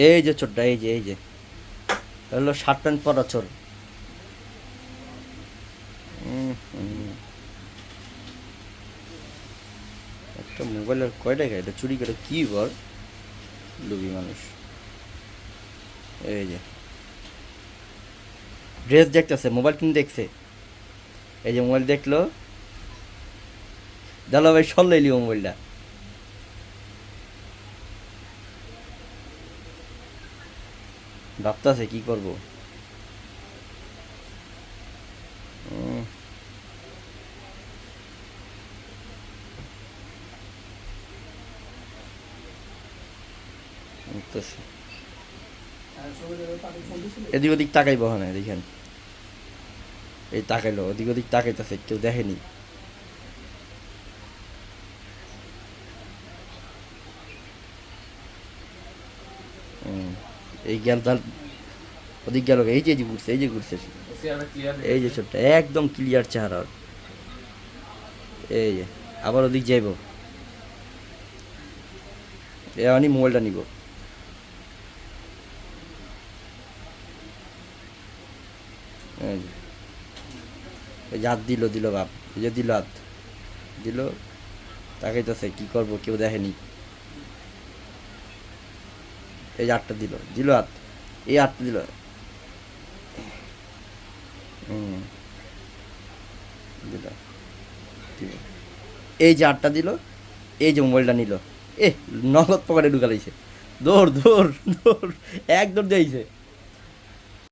এই যে চোরটা, এই যে হলো শার্ট প্যান্ট পরা চোর। একটা মোবাইলের কয় টাকা এটা চুরি করে কি বল, লুবি মানুষ। এই যে ড্রেস দেখতেছে, মোবাইল কিনে দেখছে, এই যে মোবাইল দেখলো, দাদা ভাই সরলে লিও মোবাইলটা। ভাবতেছে কি করবো। বুঝতেছি। এদিক ওদিক তাকাইব না দেখেন, এই তাকাইলো, ওদিক ওদিক তাকাইতেছে, কেউ দেখেনি। এই গেল তার, ওদিক গেল, এই যে ঘুরছে, এই যে ঘুরছে, এই যে ছোট্ট একদম ক্লিয়ার চেহারা ওর। এই যে আবার ওদিক যাইব, আমি মোবাইলটা নিব। এই যে, এই যে হাত দিল বাপ, এই যে দিল হাত, দিল, তাকাইতেছে কি করব, কেউ দেখেনি। এই যে আটটা দিল হাত, এই আটটা দিল। হুম, দিল, দিল। এই যে আটটা দিল, এই যে মোবাইলটা নিল, এ নগদ পকেটে ঢুকালাইছে। দৌড় দৌড় দৌড়, এক দৌড় দিয়েছে।